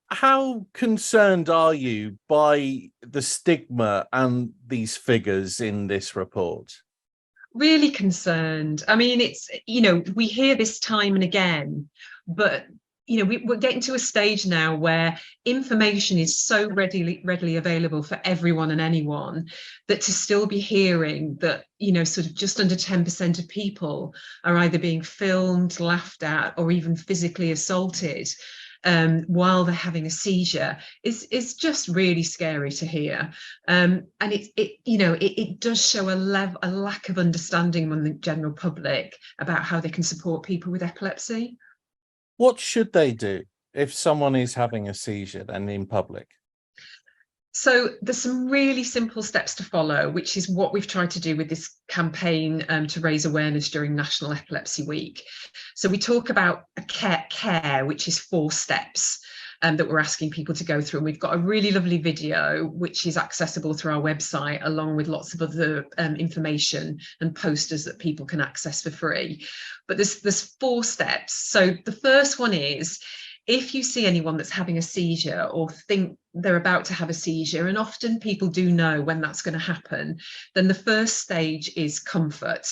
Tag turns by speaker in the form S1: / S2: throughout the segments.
S1: How concerned are you by the stigma and these figures in this report?
S2: Really concerned. I mean, we hear this time and again, but we're getting to a stage now where information is so readily available for everyone and anyone, that to still be hearing that, sort of just under 10% of people are either being filmed, laughed at, or even physically assaulted while they're having a seizure is just really scary to hear. And it does show a lack of understanding among the general public about how they can support people with epilepsy.
S1: What should they do if someone is having a seizure and in public?
S2: So there's some really simple steps to follow, which is what we've tried to do with this campaign to raise awareness during National Epilepsy Week. So we talk about care, which is 4 steps that we're asking people to go through. And we've got a really lovely video, which is accessible through our website, along with lots of other information and posters that people can access for free. But there's 4 steps. So the first one is, if you see anyone that's having a seizure or think they're about to have a seizure, and often people do know when that's going to happen, then the first stage is comfort.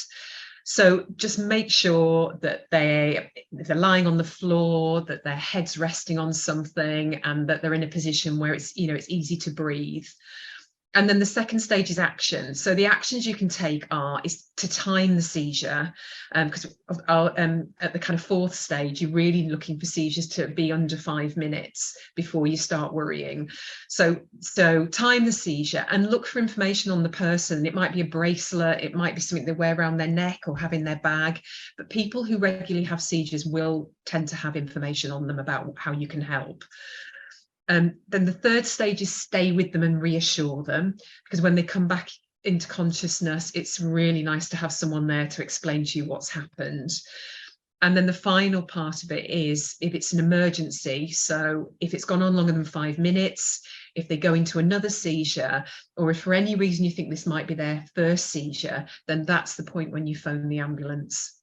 S2: So just make sure that they're lying on the floor, that their head's resting on something, and that they're in a position where it's it's easy to breathe. And then the second stage is action. So the actions you can take is to time the seizure, because at the kind of 4th stage, you're really looking for seizures to be under 5 minutes before you start worrying. So time the seizure and look for information on the person. It might be a bracelet, it might be something they wear around their neck or have in their bag, but people who regularly have seizures will tend to have information on them about how you can help. Then the 3rd stage is stay with them and reassure them, because when they come back into consciousness, it's really nice to have someone there to explain to you what's happened. And then the final part of it is if it's an emergency, so if it's gone on longer than 5 minutes, if they go into another seizure, or if for any reason you think this might be their first seizure, then that's the point when you phone the ambulance.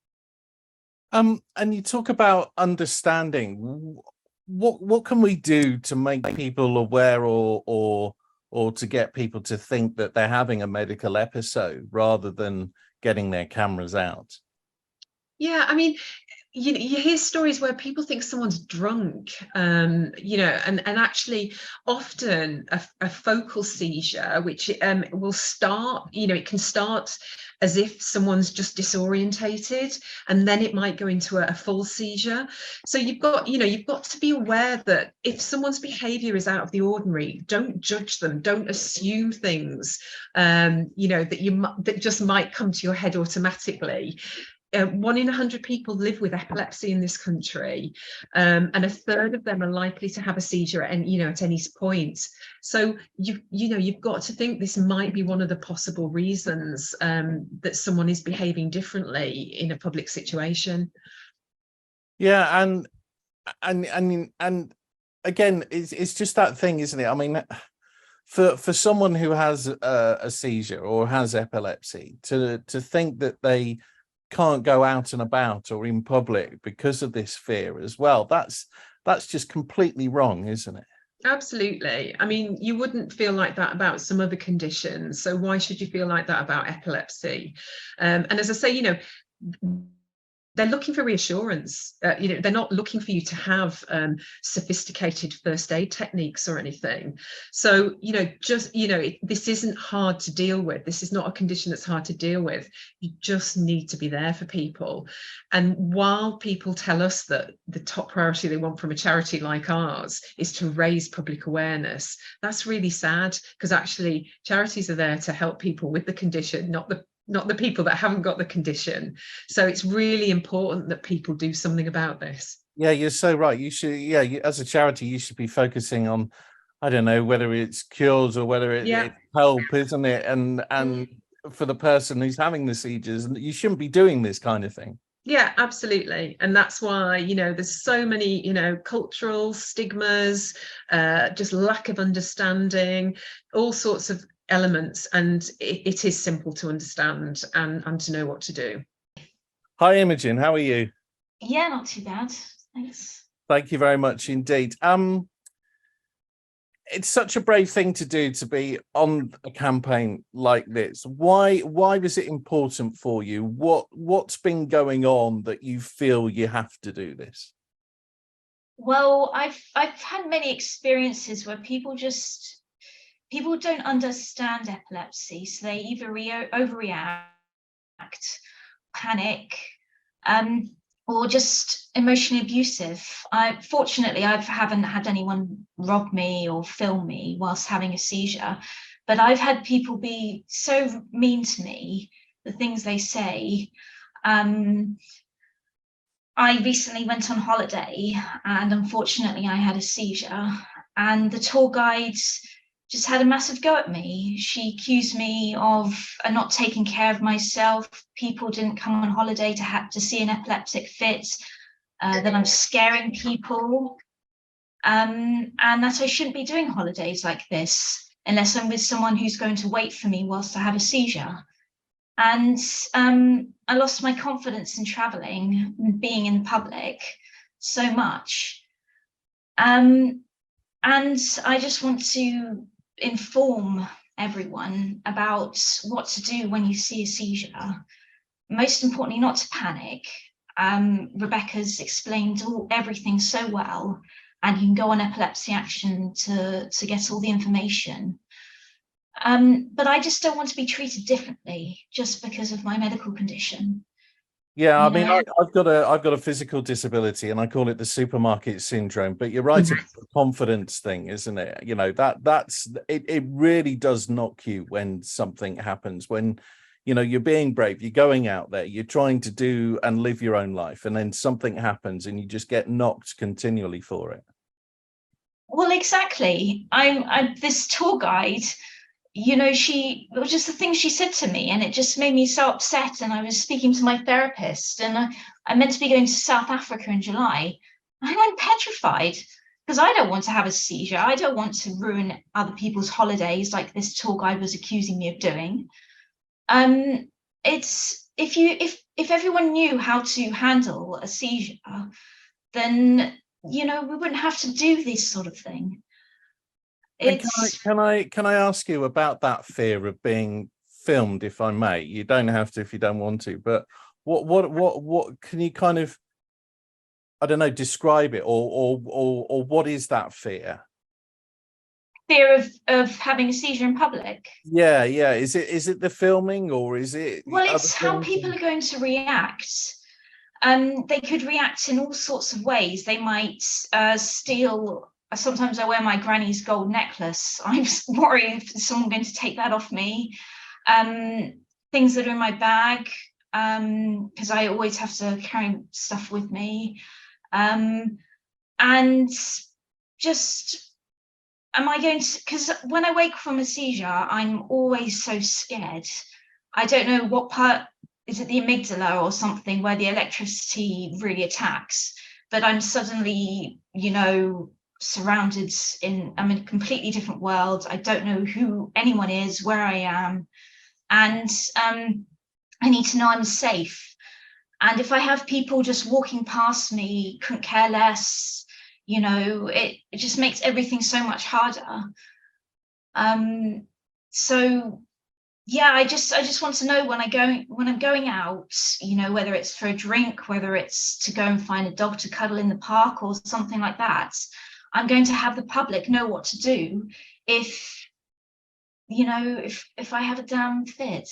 S1: And you talk about understanding. What can we do to make people aware or to get people to think that they're having a medical episode rather than getting their cameras out?
S2: Yeah, I mean, you hear stories where people think someone's drunk, and actually often a focal seizure, which will start, it can start as if someone's just disorientated, and then it might go into a full seizure. So you've got to be aware that if someone's behavior is out of the ordinary, don't judge them, don't assume things, that just might come to your head automatically. 1 in 100 people live with epilepsy in this country, and 1/3 of them are likely to have a seizure at any point. So you've got to think this might be one of the possible reasons that someone is behaving differently in a public situation.
S1: Yeah, and again, it's just that thing, isn't it? I mean, for someone who has a seizure or has epilepsy to think that they can't go out and about or in public because of this fear as well, that's just completely wrong, isn't it?
S2: Absolutely. I mean, you wouldn't feel like that about some other conditions, so why should you feel like that about epilepsy? And as I say, they're looking for reassurance. They're not looking for you to have sophisticated first aid techniques or anything. So, this isn't hard to deal with. This is not a condition that's hard to deal with. You just need to be there for people. And while people tell us that the top priority they want from a charity like ours is to raise public awareness, that's really sad, because actually charities are there to help people with the condition, not the people that haven't got the condition. So it's really important that people do something about this.
S1: Yeah, you're so right. You should, as a charity, you should be focusing on, I don't know, whether it's cures or whether it's help, isn't it? And for the person who's having the seizures, you shouldn't be doing this kind of thing.
S2: Yeah, absolutely. And that's why, there's so many, cultural stigmas, just lack of understanding, all sorts of elements, and it is simple to understand and to know what to do.
S1: Hi, Imogen, how are you?
S3: Yeah, not too bad, thanks.
S1: Thank you very much indeed. It's such a brave thing to do, to be on a campaign like this. Why was it important for you? What's been going on that you feel you have to do this?
S3: Well, I've had many experiences where people don't understand epilepsy, so they either overreact, panic, or just emotionally abusive. Fortunately, I haven't had anyone rob me or film me whilst having a seizure, but I've had people be so mean to me, the things they say. I recently went on holiday and unfortunately I had a seizure, and the tour guide just had a massive go at me. She accused me of not taking care of myself. People didn't come on holiday to see an epileptic fit, that I'm scaring people, and that I shouldn't be doing holidays like this unless I'm with someone who's going to wait for me whilst I have a seizure. And I lost my confidence in traveling and being in public so much. And I just want to inform everyone about what to do when you see a seizure. Most importantly, not to panic. Rebecca's explained everything so well, and you can go on Epilepsy Action to get all the information. But I just don't want to be treated differently just because of my medical condition.
S1: Yeah, I mean, I've got a physical disability, and I call it the supermarket syndrome. But you're right, it's a confidence thing, isn't it? You know, that's it. It really does knock you when something happens. When you're being brave, you're going out there, you're trying to do and live your own life, and then something happens, and you just get knocked continually for it.
S3: Well, exactly. I'm this tour guide. It was just the things she said to me, and it just made me so upset. And I was speaking to my therapist, and I meant to be going to South Africa in July. I went petrified because I don't want to have a seizure. I don't want to ruin other people's holidays like this tour guide was accusing me of doing. It's if everyone knew how to handle a seizure, then we wouldn't have to do this sort of thing.
S1: And can I ask you about that fear of being filmed, if I may? You don't have to if you don't want to, but what can you kind of, I don't know, describe it, or what is that fear?
S3: Fear of having a seizure in public?
S1: Yeah. Is it the filming, or is it?
S3: Well, it's how people are going to react. They could react in all sorts of ways. They might steal. Sometimes I wear my granny's gold necklace. I'm worried if someone's going to take that off me. Things that are in my bag, because I always have to carry stuff with me. And just, am I going to, because when I wake from a seizure, I'm always so scared. I don't know what part, is it the amygdala or something where the electricity really attacks? But I'm suddenly, surrounded I'm in a completely different world. I don't know who anyone is, where I am, and I need to know I'm safe. And if I have people just walking past me, couldn't care less, it just makes everything so much harder. So yeah, I just want to know when I'm going out, whether it's for a drink, whether it's to go and find a dog to cuddle in the park or something like that, I'm going to have the public know what to do if I have a damn fit.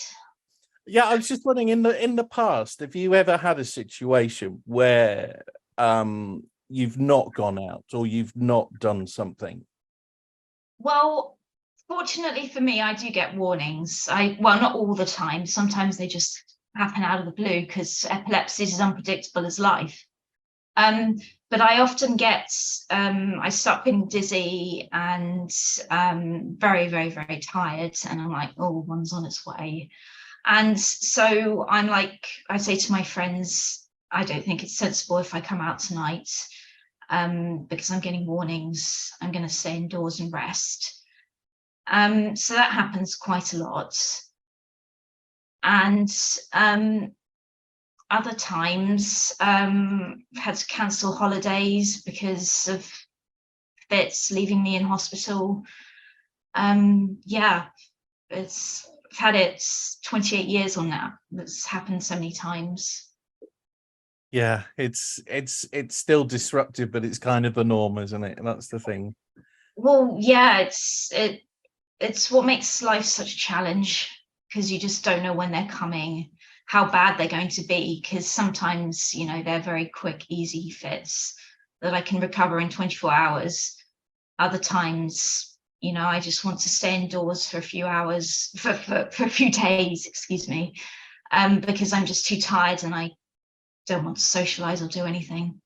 S1: Yeah, I was just wondering, in the past, have you ever had a situation where you've not gone out or you've not done something?
S3: Well, fortunately for me, I do get warnings. Well, not all the time. Sometimes they just happen out of the blue because epilepsy is as unpredictable as life. But I often get, I start feeling dizzy and very, very, very tired. And I'm like, oh, one's on its way. And so I'm like, I say to my friends, I don't think it's sensible if I come out tonight because I'm getting warnings. I'm going to stay indoors and rest. So that happens quite a lot. And Other times, had to cancel holidays because of fits leaving me in hospital. Yeah, I've had it 28 years on that. It's happened so many times.
S1: Yeah, it's still disruptive, but it's kind of the norm, isn't it? That's the thing.
S3: Well, yeah, it's what makes life such a challenge, because you just don't know when they're coming, how bad they're going to be, because sometimes, you know, they're very quick, easy fits that I can recover in 24 hours. Other times, you know, I just want to stay indoors for a few hours, for a few days, excuse me, because I'm just too tired and I don't want to socialize or do anything.